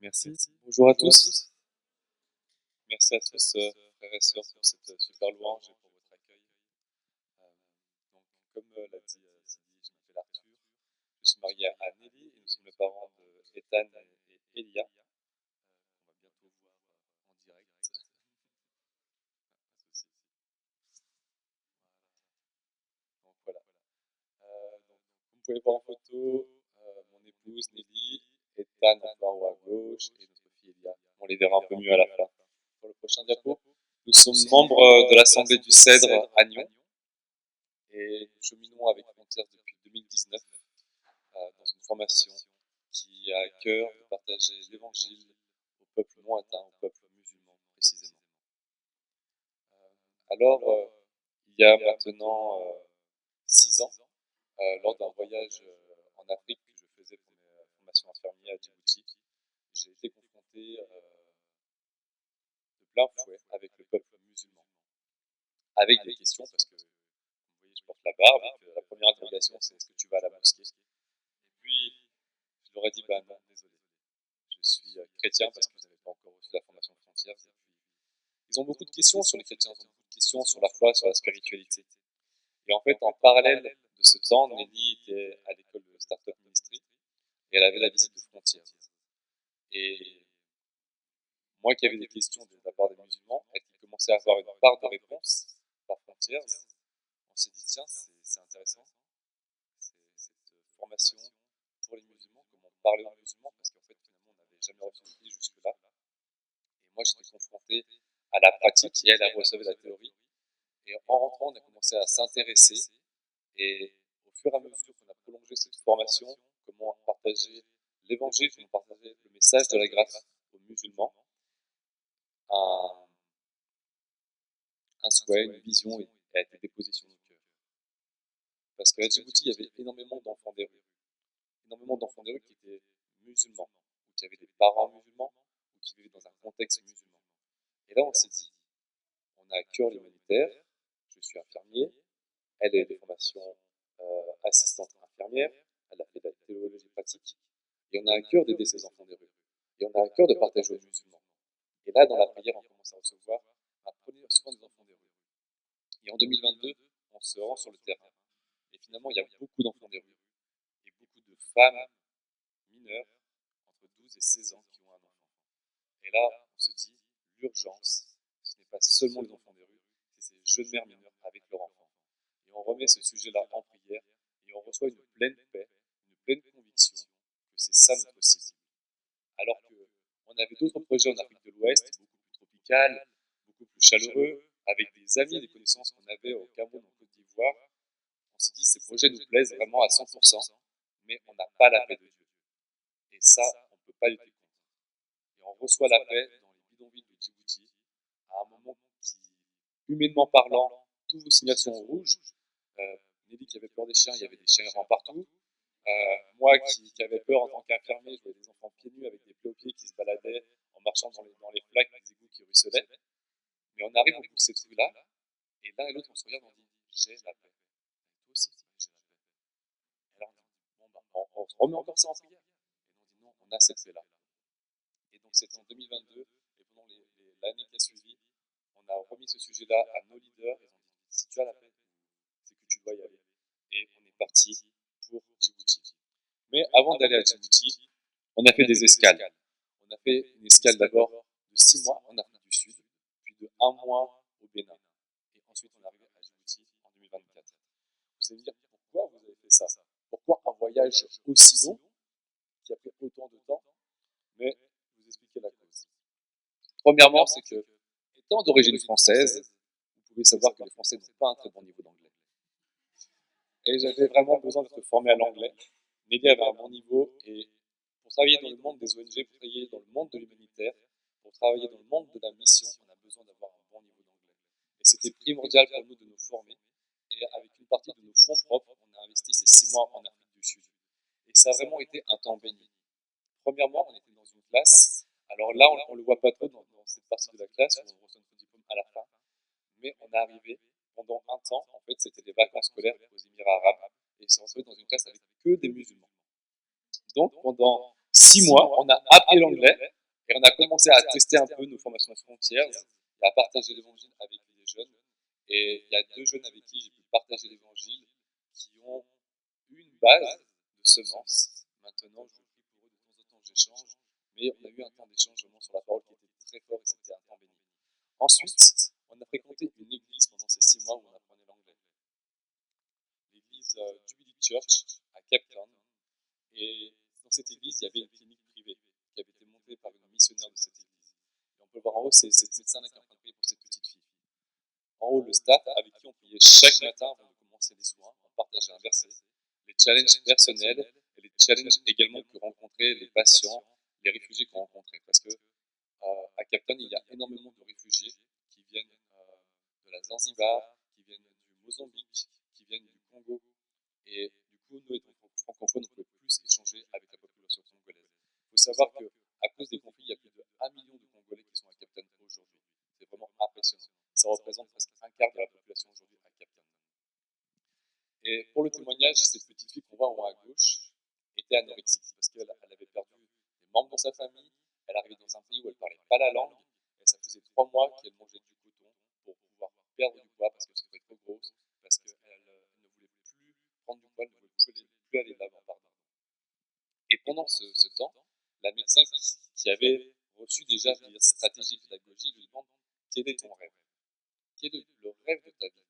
Merci. Bonjour à tous. Merci à tous, frères et sœurs, pour cette super louange et pour votre accueil. Donc, comme l'a dit Sylvie, je m'appelle Arthur. Je suis marié à Nelly et nous sommes les parents de Ethan et Elia. On va bientôt voir en direct. Donc voilà. Donc, comme vous pouvez voir en photo, mon épouse Nelly, Ethan en haut à gauche et notre fille Elia. On les verra un peu mieux à la fin. Pour le prochain diapo, nous sommes membres de l'Assemblée du Cèdre à Nyon et nous cheminons avec Frontières depuis 2019 dans une formation qui a à cœur de partager l'Évangile au peuple lointain, au peuple musulman précisément. Alors, il y a maintenant 6 ans, lors d'un voyage en Afrique que je faisais pour mes formations infirmières à Djibouti, j'ai été confronté de plein fouet avec le peuple musulman, avec des questions, parce que, vous voyez, je porte la barbe, et que la première interrogation, c'est est-ce que tu vas à la mosquée? Et puis, je leur ai dit, bah non, désolé, je suis chrétien parce que vous n'avez pas encore reçu la formation de Frontières. Et puis, ils ont beaucoup de questions sur les chrétiens, ils ont beaucoup de questions sur la foi, sur la spiritualité. Et en fait, en parallèle de ce temps, Nelly était à l'école de Startup Ministry et elle avait la visite de Frontières. Et moi qui avais des questions de la part des musulmans, elle commençait à avoir une part de réponse par Frontières. On s'est dit, tiens, c'est intéressant, cette formation pour les musulmans, comment parler aux musulmans, parce qu'en fait, finalement, on n'avait jamais réfléchi jusque-là. Et moi, j'étais confronté à la pratique et elle recevait la théorie. Et en rentrant, on a commencé à s'intéresser. Et au fur et à mesure qu'on a prolongé cette formation, comment partager l'évangile, comment partager le message de la grâce aux musulmans, un souhait, une vision a été déposée sur nos cœurs. Parce qu'à Djibouti, il y avait énormément d'enfants des rues. Énormément d'enfants des rues qui étaient musulmans, ou qui avaient des parents musulmans, ou qui vivaient dans un contexte musulman. Et là, on s'est dit, on a à cœur l'humanitaire, je suis infirmier, elle est de formation assistante infirmière, elle a fait de la théologie pratique, et on a à cœur d'aider ces enfants des rues. Et on a à cœur de partager aux musulmans. Et là, dans la prière, on commence à recevoir un premier soin des enfants des rues. Et en 2022, on se rend sur le terrain. Et finalement, il y a beaucoup d'enfants des rues. Et beaucoup de femmes mineures, entre 12 et 16 ans, qui ont un enfant. Et là, on se dit, l'urgence, ce n'est pas seulement les enfants des rues, c'est ces jeunes mères mineures avec leurs enfants. Et on remet ce sujet-là en prière, et on reçoit une pleine paix, une pleine conviction que c'est ça notre cible. Alors qu'on avait d'autres projets en Afrique de l'Ouest, beaucoup plus tropical, beaucoup plus chaleureux, avec des amis, des connaissances qu'on avait au Cameroun, en Côte d'Ivoire. On s'est dit, ces projets nous plaisent vraiment à 100%, mais on n'a pas la paix de Dieu. Et ça, on ne peut pas lutter contre. Et on reçoit la paix dans les bidonvilles de Djibouti, à un moment qui, humainement parlant, tous vos signaux sont rouges. Nelly qui avait peur des chiens, il y avait des chiens errants partout. Moi qui avais peur en tant qu'infirmier, je voyais des enfants pieds nus avec des plaies aux pieds qui se baladaient en marchant dans les flaques des égouts qui ruisselaient. Mais on arrive au bout de ces trucs-là, et l'un et l'autre, on se regarde et on dit, j'ai la paix. Et toi aussi, j'ai la paix. Et alors on dit, bon, on remet encore ça en prière. Et on dit, non, on a cette paix-là. Et donc c'était en 2022, et pendant l'année qui a suivi, on a remis ce sujet-là à nos leaders, et on dit, si tu as la paix, c'est que tu dois y aller. Et on est parti pour Djibouti. Mais avant d'aller à Djibouti, on a fait des escales. On a fait une escale d'abord de 6 mois en Afrique du Sud, puis de 1 mois au Bénin. Et ensuite, on est arrivé à Djibouti en 2024. Vous allez me dire, pourquoi vous avez fait ça? Pourquoi un voyage aussi long, qui a pris autant de temps? Mais je vous expliquer la cause. Premièrement, c'est que, étant d'origine française, vous pouvez savoir que les Français n'ont pas un très bon niveau d'anglais. Et j'avais vraiment besoin d'être formé à l'anglais. Nelly avait un bon niveau, et pour travailler dans le monde des ONG, pour travailler dans le monde de l'humanitaire, pour travailler dans le monde de la mission, on a besoin d'avoir un bon niveau d'anglais. Et c'était primordial pour nous de nous former. Et avec une partie de nos fonds propres, on a investi ces 6 mois en Afrique du Sud. Et ça a vraiment été un temps béni. Premièrement, on était dans une classe. Alors là, on ne le voit pas trop dans cette partie de la classe, où on reçoit notre diplôme à la fin. Mais on est arrivé pendant un temps, en fait, c'était des vacances scolaires aux Émirats arabes. et se retrouver dans une classe avec que des musulmans. Donc, pendant 6 mois, on a appris l'anglais et on a commencé à tester un peu nos formations frontières et à partager l'évangile avec les jeunes. Et il y a 2 jeunes avec qui j'ai pu partager l'évangile qui ont eu une base de semences. Maintenant, je prie pour eux de temps en temps, j'échange. Mais on a eu un temps d'échange vraiment sur la parole qui était très fort et c'était un temps béni. Ensuite, on a fréquenté une église pendant ces 6 mois où on apprenait l'anglais. L'église Jubilee Church à Cape Town. Et dans cette église, il y avait une clinique privée qui avait été montée par une missionnaire de cette église. Et on peut le voir en haut, c'est cette médecin-là qui est en train de prier pour cette petite fille. En haut, le staff avec qui on priait chaque matin avant de commencer les soins, on partageait un verset, les challenges personnels et les challenges également que rencontraient les patients, les réfugiés qu'on rencontrait. Parce que à Cape Town, il y a énormément de réfugiés qui viennent de la Zanzibar, qui viennent du Mozambique, qui viennent du Congo. Et du coup, nous, étant francophones, on pouvait plus échanger avec la population congolaise. Il faut savoir qu'à cause des conflits, il y a plus de 1 million de Congolais qui sont à Cape Town aujourd'hui. C'est vraiment impressionnant. Ça représente presque un quart de la population aujourd'hui à Cape Town. Et pour le témoignage, cette petite fille qu'on voit en haut à gauche était anorexique parce qu'elle avait perdu des membres de sa famille. Elle arrivait dans un pays où elle ne parlait pas la langue. Et ça faisait 3 mois qu'elle mangeait du coton pour pouvoir perdre du poids parce que c'était trop grosse, parce qu'elle ne voulait plus prendre du poids, elle ne voulait plus aller de l'avant. Et pendant ce temps, la médecin qui avait reçu déjà des stratégies pédagogiques lui demande quel est ton rêve? Quel est le rêve de ta vie?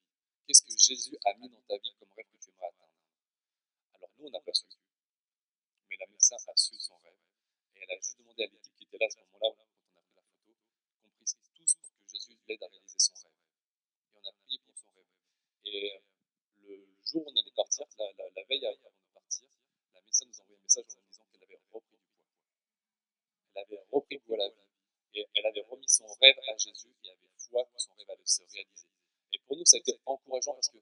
Qu'est-ce que Jésus a mis dans ta vie comme rêve que tu aimerais atteindre? Alors nous, on n'a pas su, mais la médecin a su son rêve. Et elle a juste demandé à l'équipe qui était là à ce moment-là, quand on a pris la photo, qu'on prie tous pour que Jésus l'aide à réaliser son rêve. Et on a prié pour son rêve. Et le jour où on allait partir, la veille avant de partir, la médecin nous a envoyé un message en nous disant qu'elle avait repris du poids. Elle avait repris goût à la vie. Et elle avait remis son rêve à Jésus et avait foi que son rêve allait se réaliser. Et pour nous, ça a été encourageant parce que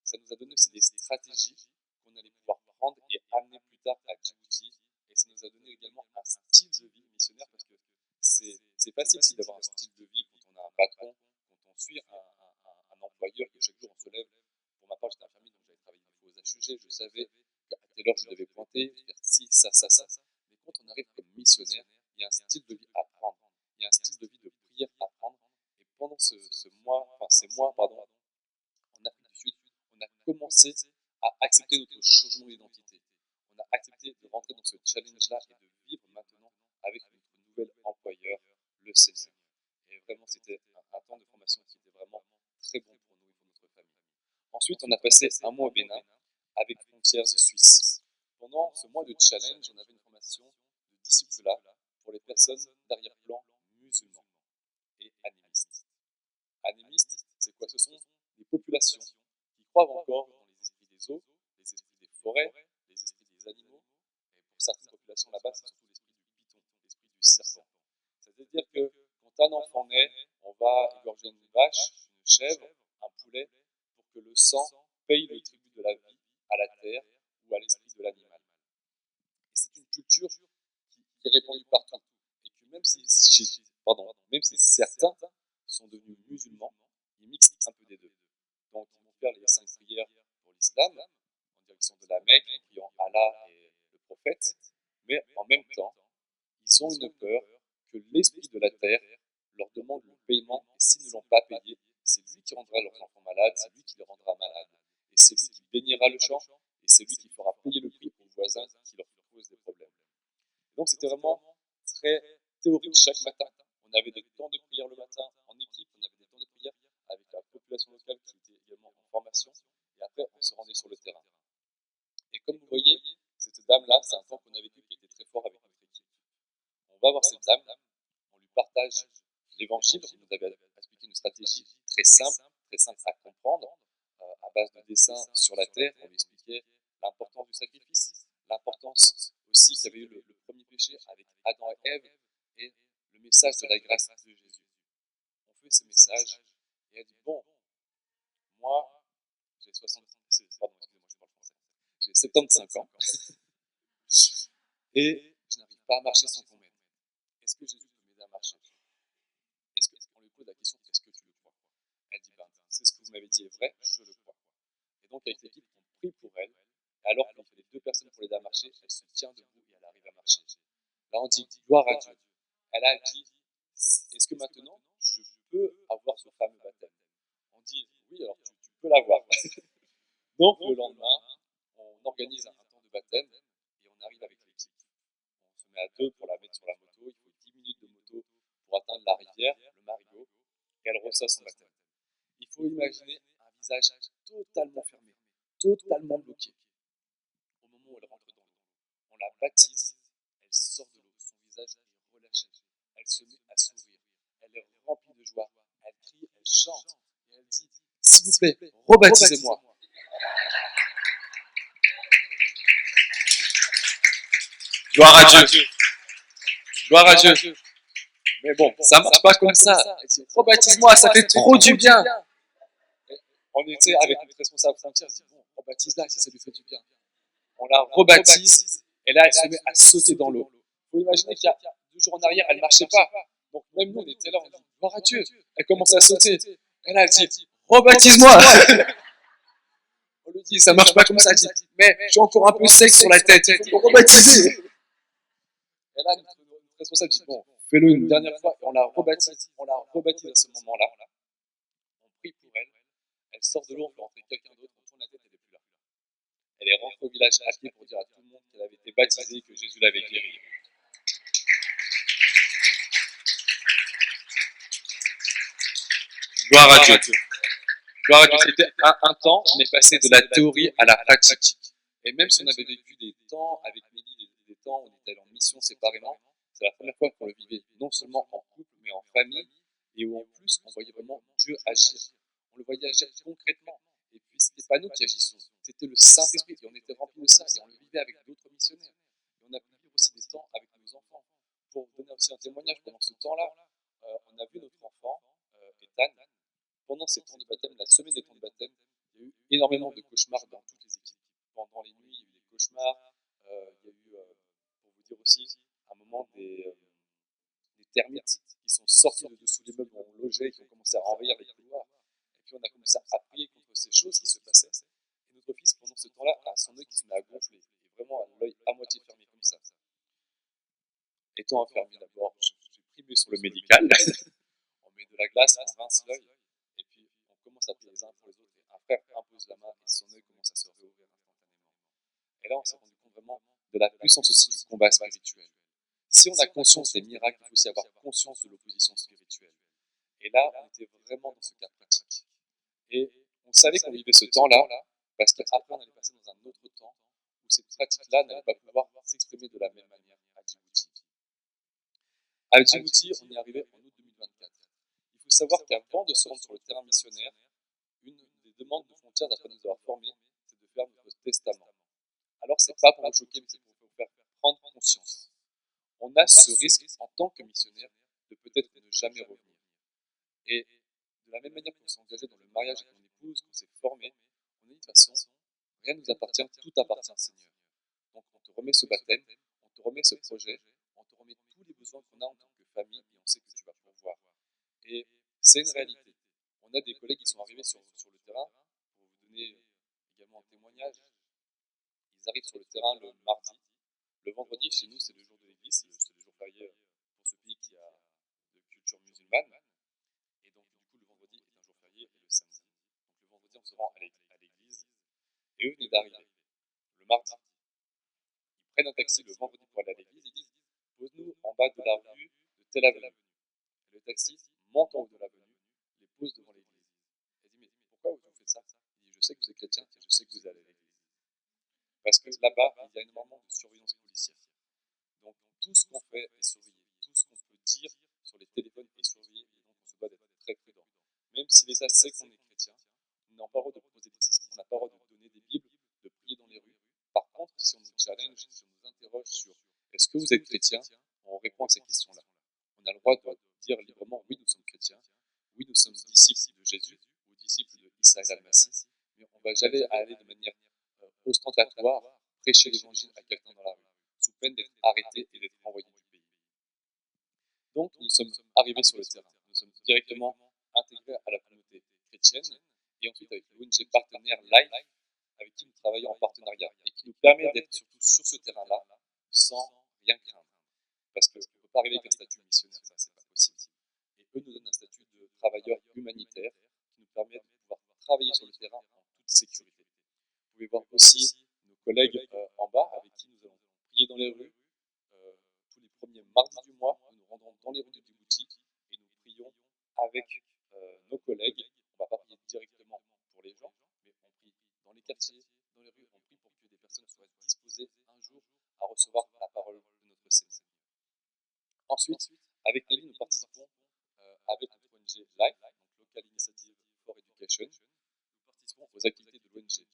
ça nous a donné aussi des stratégies qu'on allait pouvoir prendre et amener plus tard à Djibouti. Et ça nous a donné également un style de vie missionnaire parce que c'est facile aussi d'avoir un style de vie quand on a un patron, quand on suit un employeur que chaque jour on se lève. Pour ma part, j'étais infirmier, donc j'avais travaillé aux HUG, je savais qu'à telle heure je devais pointer, faire ci, ça, ça, ça. Mais quand on arrive comme missionnaire, il y a un style de vie à prendre. Il y a un style de vie de prière à prendre. Et pendant ces mois, en Afrique du Sud, on a commencé à accepter notre changement d'identité. On a accepté de rentrer dans ce challenge-là et de vivre maintenant avec notre nouvel employeur, le Seigneur. Et vraiment, c'était un temps de formation qui était vraiment très bon pour nous et pour notre famille. Ensuite, on a passé un mois au Bénin avec Frontières Suisse. Pendant ce mois de challenge, on avait une formation de disciples-là pour les personnes d'arrière-plan musulmans et animistes. Animistes, c'est quoi? Ce sont des populations qui croient encore dans les esprits des eaux, les esprits des forêts, les esprits des animaux. Et pour certaines populations là-bas, c'est surtout l'esprit du python, l'esprit du serpent. C'est-à-dire que quand un enfant naît, on va égorger une vache, une chèvre, un poulet, pour que le sang paye le tribut de la vie à la terre ou à l'esprit de l'animal. Et c'est une culture qui est répandue partout. Et que même si certains sont devenus musulmans, ils mixent un peu des deux. Donc ils vont faire les 5 prières pour l'islam, en direction de la Mecque, en priant Allah et le prophète, mais en même temps, ils ont une peur que l'esprit de la terre leur demande le paiement, et s'ils ne l'ont pas payé, c'est lui qui rendra leurs enfants malades, c'est lui qui les rendra malades, et c'est lui qui bénira le champ, et c'est lui qui fera payer le prix aux voisins qui leur posent des problèmes. Donc c'était vraiment très théorique chaque matin. On avait des temps de prière le matin en équipe, on avait des temps de prière avec la population locale qui était également en formation, et après on se rendait sur le terrain. Et comme vous voyez, cette dame-là, c'est un temps qu'on a vécu qui était très fort avec notre équipe. On va voir cette dame, on lui partage l'évangile, on nous avait expliqué une stratégie très simple à comprendre, à base de dessins sur la terre, on lui expliquait l'importance du sacrifice, l'importance aussi qu'il y avait eu le premier péché avec Adam et Ève, et le message de la grâce de Jésus. On fait ce message, et elle dit, bon, moi, j'ai 60, pardon, excusez-moi, je parle français, j'ai 75 ans, et je n'arrive pas à marcher sans qu'on m'aide. Est-ce que Jésus peut m'aider à marcher? On lui pose la question, est-ce que tu le crois? Elle dit, ben, c'est ce que vous m'avez dit est vrai, je le crois. Et donc avec l'équipe, on prie pour elle, alors qu'il fallait 2 personnes pour l'aider à marcher, elle se tient debout et elle arrive à marcher. Là, on dit gloire à Dieu. Elle a dit, est-ce que maintenant, je peux avoir ce fameux baptême? On dit, oui, alors tu peux l'avoir. Donc, le lendemain, on organise un temps de baptême et on arrive avec l'équipe. On se met à 2 pour la mettre sur la moto. Il faut 10 minutes de moto pour atteindre la rivière, le Marigot, et elle reçoit son baptême. Il faut imaginer un visage totalement fermé, totalement bloqué. Au moment où elle rentre dans l'eau, on la baptise, elle sort de l'eau, son visage est relâché, elle se met à sourire, elle est remplie de joie, elle crie, elle chante, et elle dit, s'il vous plaît, rebaptisez-moi. Gloire à Dieu, gloire à Dieu. Mais bon, ça marche pas comme ça. Elle dit, rebaptise-moi, ça fait trop du bien. On était avec notre responsable frontière, elle dit, bon, rebaptise-la si ça lui fait du bien. On la rebaptise, et là, elle se met à sauter dans l'eau. Il faut imaginer qu'il y a 2 jours en arrière, elle ne marchait pas. Donc, même nous, on était là, on dit, gloire à Dieu. Elle commence à sauter. Et là, elle dit, rebaptise-moi. On lui dit, ça ne marche pas comme ça. Elle dit, mais je suis encore un peu sec sur la tête. Il faut me rebaptiser. Et là, notre responsable dit, bon, fais-le une dernière fois. Et on la rebaptise. On la rebaptise à ce moment-là. On prie pour elle. Elle sort de l'eau, on fait rentrer quelqu'un d'autre. On tourne la tête, elle n'est plus là. Elle est rentrée au village à pied pour dire à tout le monde qu'elle avait été baptisée, que Jésus l'avait guérie. Gloire à Dieu. Gloire à Dieu. C'était un temps, on est passé de la théorie à la pratique. Et même si on avait vécu des temps avec Mélie, des temps où on était en mission séparément, c'est la première fois qu'on le vivait non seulement en couple, mais en famille, et où en plus on voyait vraiment Dieu agir. On le voyait agir concrètement. Et puis c'était pas nous qui agissions, c'était le Saint-Esprit, et on était remplis de ça, et on le vivait avec d'autres missionnaires. Et on a pu vivre aussi des temps avec nos enfants. Pour donner aussi un témoignage, pendant ce temps-là, on a vu notre enfant, Ethan, pendant ces temps de baptême, la semaine des temps de baptême, il y a eu énormément de cauchemars dans toutes les équipes. Pendant les nuits, il y a eu des cauchemars. Il y a eu, pour vous dire aussi, à un moment des termites qui sont sortis de dessous les meubles où on logeait, qui ont commencé à envahir les couloirs. Et puis on a commencé à prier contre ces choses qui se passaient. Et notre fils, pendant ce temps-là, a son œil qui se met à gonfler. Et vraiment, l'œil à moitié fermé comme ça. Étant infirmier d'abord, j'ai primé sur le médical. On met de la glace, on rince l'œil. Et puis on commence à prier les uns pour les autres. Et un frère impose la main et son œil commence à se réouvrir instantanément. Et là, on s'est rendu compte vraiment de la puissance aussi du combat spirituel. Si on a conscience des miracles, il faut aussi avoir conscience de l'opposition spirituelle. Et là, on était vraiment dans ce cas pratique. Et on savait qu'on vivait ce temps-là, parce qu'après, on allait passer dans un autre temps où cette pratique-là n'allait pas pouvoir s'exprimer de la même manière à Djibouti. À Djibouti, on y est arrivé en août 2024. Il faut savoir qu'avant de se rendre sur le terrain missionnaire, une des demandes de frontières, d'après nous avoir formés, c'est de faire notre testament. Alors, c'est pas pour vous choquer, mais c'est pour vous faire prendre conscience. On a ce risque, en tant que missionnaire, de peut-être ne jamais revenir. Et de la même manière qu'on s'est engagé dans le mariage avec mon épouse, qu'on s'est formé, on a dit de toute façon, rien ne nous appartient, tout appartient au Seigneur. Donc, on te remet ce baptême, on te remet ce projet, on te remet tous les besoins qu'on a en tant que famille, et on sait que tu vas pourvoir. Et c'est une réalité. On a des collègues qui sont arrivés sur le terrain, pour vous donner également un témoignage. Ils arrivent sur le terrain le mardi. Le vendredi, chez nous, c'est le jour de l'église, c'est le jour férié pour ce pays qui a de culture musulmane. Et donc, du coup, le vendredi est un jour férié et le samedi. Donc, le vendredi, on se rend à l'église. Et eux venaient d'arriver. Le mardi, ils prennent un taxi le vendredi pour aller à l'église. Ils disent, pose-nous en bas de la rue de telle avenue. Le taxi monte en haut de l'avenue, les pose devant l'église. Elle dit, mais pourquoi vous faites ça? Il dit, je sais que vous êtes chrétien et je sais que vous allez à l'église. Parce que là-bas, il y a énormément de surveillance policière. Donc, tout ce qu'on fait est surveillé. Tout ce qu'on peut dire sur les téléphones est surveillé. Et donc, on se doit d'être très prudent. Même si l'État sait qu'on est chrétien, on n'a pas le droit de prosélytisme. On n'a pas le droit de donner des Bibles, de prier dans les rues. Par contre, si on nous challenge, si on nous interroge sur est-ce que vous êtes chrétien, on répond à ces questions-là. On a le droit de dire librement oui, nous sommes chrétiens. Oui, nous sommes disciples de Jésus ou disciples de Issa el-Masih. Mais on ne va jamais aller de manière ostentatoire prêcher l'évangile à quelqu'un dans la rue, sous peine d'être arrêté et d'être envoyé du pays. Donc, nous sommes arrivés sur le terrain. Nous sommes directement intégrés à la communauté chrétienne. Et ensuite, avec l'ONG partenaire Life, avec qui nous travaillons en partenariat et qui nous permet d'être surtout sur ce terrain-là sans rien craindre. Parce qu'on ne peut pas arriver avec un statut missionnaire, ça c'est pas possible. Et eux nous donnent un statut de travailleur humanitaire qui nous permet de pouvoir travailler sur le terrain en toute sécurité. Vous pouvez voir aussi nos collègues en bas avec qui nous allons prier dans les rues. Tous les premiers mardis du mois, nous nous rendons dans les rues de Djibouti et nous prions avec nos collègues. On ne va pas prier directement pour les gens, mais on prie dans les quartiers, dans les rues, on prie pour que des personnes soient disposées un jour à recevoir la parole de notre Seigneur. Ensuite, avec Nelly, nous participons avec notre ONG LIFE, donc Local Initiative for Education, nous participons aux activités de l'ONG.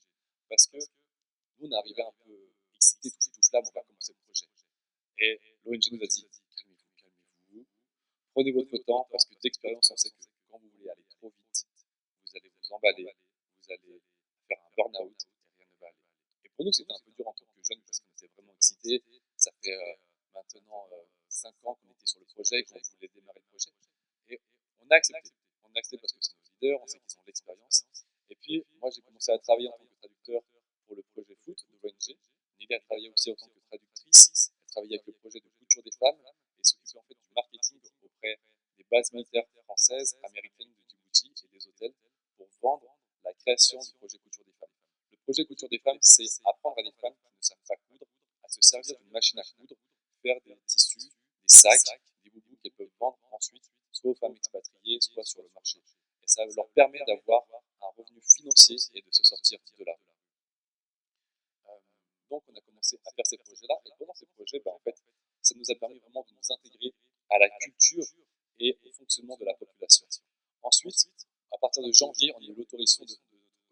Parce que nous, on est arrivé un peu excités, tout flamme, on va commencer le projet. Et l'ONG nous a dit, calmez-vous, calmez-vous, prenez votre temps, parce que d'expérience, on sait que quand vous voulez aller trop vite, vous allez vous emballer, vous allez faire un burn-out, et rien ne va aller. Et pour nous, c'était un peu dur en tant que jeunes, parce qu'on était vraiment excités. Ça fait maintenant 5 ans qu'on était sur le projet, qu'on voulait démarrer le projet. Et on a accepté. On a accepté parce que c'est nos leaders, on sait qu'ils ont de l'expérience. Et puis, moi, j'ai commencé à travailler en tant que traducteur pour le projet foot de l'ONG. Nelly a travaillé aussi en tant que traductrice. Elle travaillait avec le projet de couture des femmes et s'occupait en fait du marketing auprès des bases militaires françaises, américaines de Djibouti et des hôtels pour vendre la création du projet couture des femmes. Le projet couture des femmes, c'est apprendre à des femmes qui ne savent pas coudre à se servir d'une machine à coudre, faire des tissus, des sacs, des boubous qu'elles peuvent vendre ensuite, soit aux femmes expatriées, soit sur le marché. Et ça leur permet d'avoir un revenu financier et de se sortir de la rue. Donc on a commencé à faire ces projets-là, et pendant ces projets, en fait, ça nous a permis vraiment de nous intégrer à la culture et au fonctionnement de la population. Ensuite, à partir de janvier, on a eu l'autorisation de notre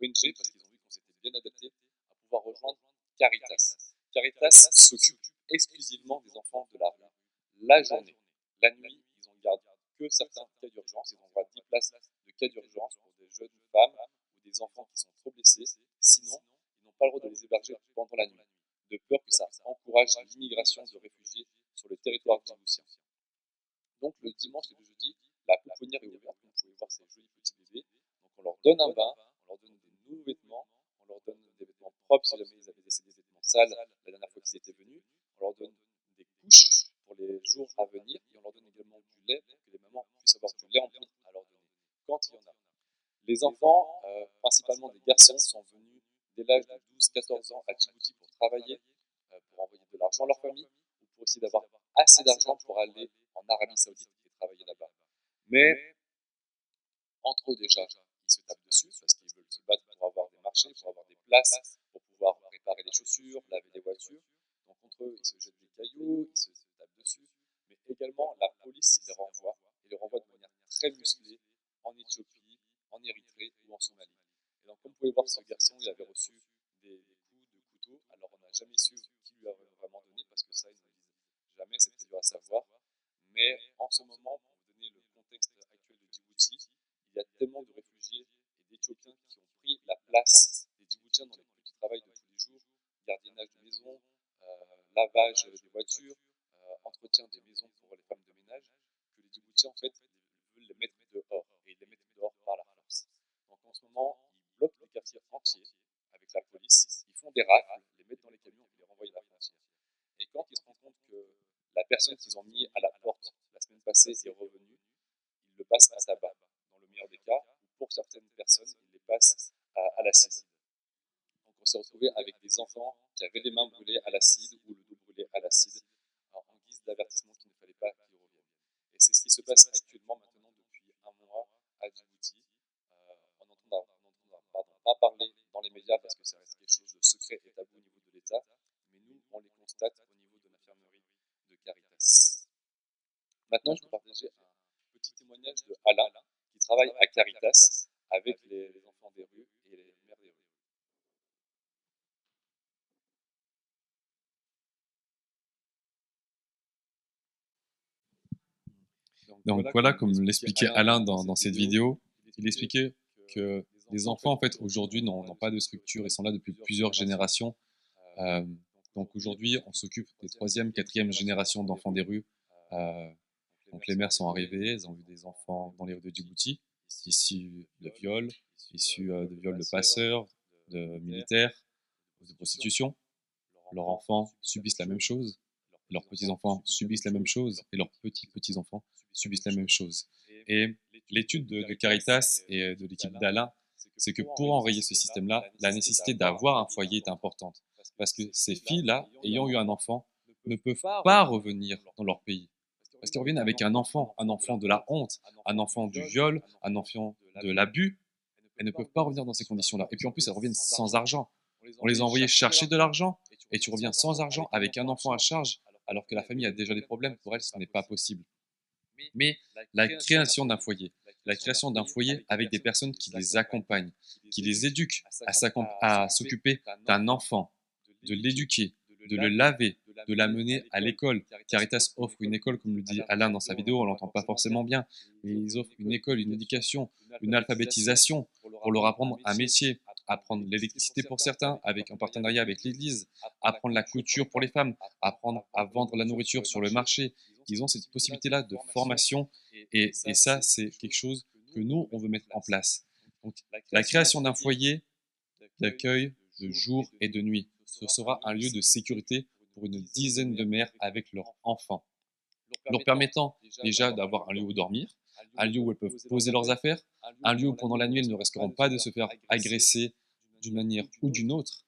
ONG, parce qu'ils ont vu qu'on s'était bien adapté, à pouvoir rejoindre Caritas. Caritas s'occupe exclusivement des enfants de la rue, la journée. La nuit, ils en gardent que certains cas d'urgence, ils envoient 10 places de cas d'urgence pour des jeunes femmes ou des enfants qui sont trop blessés. Sinon, ils n'ont pas le droit de les héberger pendant la nuit, de peur que ça encourage l'immigration de réfugiés sur le territoire djiboutien. Donc le dimanche et le jeudi, la pouponnière est ouverte, comme vous pouvez voir ces jolis petits bébés. Donc on leur donne un bain, on leur donne des nouveaux vêtements, on leur donne des vêtements propres si jamais ils avaient laissé des vêtements sales la dernière fois qu'ils étaient venus, on leur donne des couches pour les jours à venir et on leur donne également du lait pour que les mamans puissent avoir du lait en poudre à leur donner quand il y en a. Les enfants, principalement des garçons, sont venus dès l'âge de 12-14 ans à Djibouti pour travailler, pour envoyer de l'argent à leur famille, ou pour essayer d'avoir assez d'argent pour aller en Arabie Saoudite et travailler là-bas. Mais entre eux déjà, ils se tapent dessus parce qu'ils veulent se battre pour avoir des marchés, pour avoir des places, pour pouvoir réparer les chaussures, laver les voitures. Donc entre eux, ils se jettent des cailloux, ils se tapent dessus. Mais également, la police les renvoie, et les renvoie de manière très musclée en Éthiopie, en Érythrée ou en Somalie. Et donc, comme vous pouvez voir, ce garçon, il avait reçu des coups de couteau. Alors, on n'a jamais su qui lui a vraiment donné parce que ça, ils ne le disent jamais, c'est très dur à savoir. Mais en ce moment, pour vous donner le contexte actuel de Djibouti, il y a tellement de réfugiés et d'Éthiopiens qui ont pris la place des Djiboutiens dans les petits travails de tous les jours, gardiennage de maison, lavage des voitures, entretien des maisons pour les femmes de ménage, que les Djiboutiens en fait veulent les mettre dehors, et ils les mettent dehors par la force. Donc en ce moment, ils bloquent les quartiers entiers avec la police, ils font des rafles, les mettent dans les camions et les renvoient à la frontière. Et quand ils se rendent compte que la personne qu'ils ont mis à la porte la semaine passée est revenue, ils le passent à tabac, dans le meilleur des cas, ou pour certaines personnes, ils les passent à l'acide. Donc on s'est retrouvé avec des enfants qui avaient les mains brûlées à l'acide ou le dos brûlé à l'acide, en guise d'avertissement qu'il ne fallait pas qu'ils reviennent. Et c'est ce qui se passe actuellement maintenant depuis un mois à Djibouti. On n'entend pas parler dans les médias parce que ça reste quelque chose de secret et tabou au niveau de l'État, mais nous, on les constate au niveau de l'infirmerie de Caritas. Maintenant, je vais partager un petit témoignage de Alain, qui travaille à Caritas avec les enfants des rues et les mères des rues. Donc voilà, comme l'expliquait Alain dans cette vidéo, il expliquait que les enfants, en fait, aujourd'hui, n'ont pas de structure, ils sont là depuis plusieurs générations. Euh, donc aujourd'hui, on s'occupe des troisième, quatrième générations d'enfants des rues. Euh, donc les mères sont arrivées, elles ont vu des enfants dans les rues de Djibouti, issus de viols de passeurs, de militaires, de prostitution, leurs enfants subissent la même chose, leurs petits-enfants subissent la même chose et leurs petits-petits-enfants subissent la même chose. Et l'étude de Caritas et de l'équipe d'Alain, c'est que pour enrayer ce système-là, la nécessité d'avoir un foyer est importante. Parce que ces filles-là, ayant eu un enfant, ne peuvent pas revenir dans leur pays. Parce qu'ils reviennent avec un enfant de la honte, un enfant du viol, un enfant de l'abus. Elles ne peuvent pas revenir dans ces conditions-là. Et puis en plus, elles reviennent sans argent. On les a envoyées chercher de l'argent et tu reviens sans argent avec un enfant à charge alors que la famille a déjà des problèmes. Pour elles, ce n'est pas possible. Mais la création d'un foyer avec des personnes qui les accompagnent, qui les éduquent à s'occuper d'un enfant, de l'éduquer, de le laver, de l'amener à l'école. Caritas offre une école, comme le dit Alain dans sa vidéo, on l'entend pas forcément bien, mais ils offrent une école, une éducation, une alphabétisation pour leur apprendre un métier, apprendre l'électricité pour certains, avec un partenariat avec l'église, apprendre la couture pour les femmes, apprendre à vendre la nourriture sur le marché. Ils ont cette possibilité-là de formation et ça, c'est quelque chose que nous, on veut mettre en place. Donc, la création d'un foyer d'accueil de jour et de nuit. Ce sera un lieu de sécurité pour une dizaine de mères avec leurs enfants, leur permettant déjà d'avoir un lieu où dormir, un lieu où elles peuvent poser leurs affaires, un lieu où pendant la nuit elles ne risqueront pas de se faire agresser d'une manière ou d'une autre.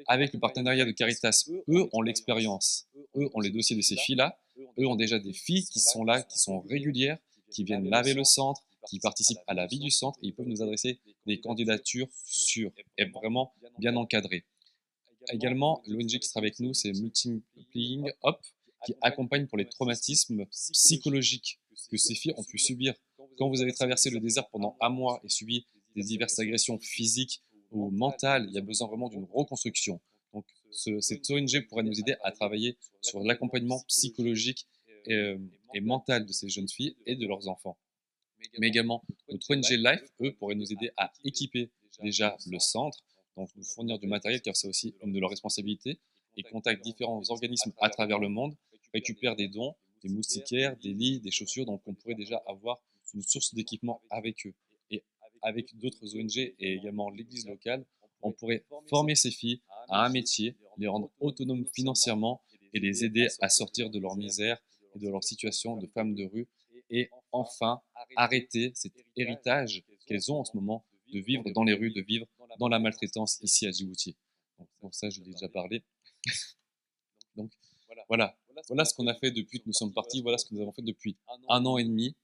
Avec le partenariat de Caritas, eux ont l'expérience, eux ont les dossiers de ces filles-là, eux ont déjà des filles qui sont là, qui sont régulières, qui viennent laver le centre, qui participent à la vie du centre et ils peuvent nous adresser des candidatures sûres et vraiment bien encadrées. Également, l'ONG qui sera avec nous, c'est Multiplying Up, qui accompagne pour les traumatismes psychologiques que ces filles ont pu subir. Quand vous avez traversé le désert pendant un mois et subi des diverses agressions physiques ou mentales, il y a besoin vraiment d'une reconstruction. Donc, cette ONG pourrait nous aider à travailler sur l'accompagnement psychologique et mental de ces jeunes filles et de leurs enfants. Mais également, notre ONG Life, eux, pourraient nous aider à équiper déjà le centre, donc nous fournir du matériel, car c'est aussi une de leurs responsabilités, et contactent différents organismes à travers le monde, récupèrent des dons, des moustiquaires, des lits, des chaussures, donc on pourrait déjà avoir une source d'équipement avec eux. Et avec d'autres ONG et également l'église locale, on pourrait former ces filles à un métier, les rendre autonomes financièrement et les aider à sortir de leur misère et de leur situation de femmes de rue et enfin arrêter cet héritage qu'elles ont en ce moment de vivre dans les rues, de vivre dans la maltraitance ici à Djibouti. Donc, pour ça, je l'ai déjà parlé. Donc voilà, voilà ce qu'on a fait depuis que nous sommes partis, voilà ce que nous avons fait depuis un an et demi.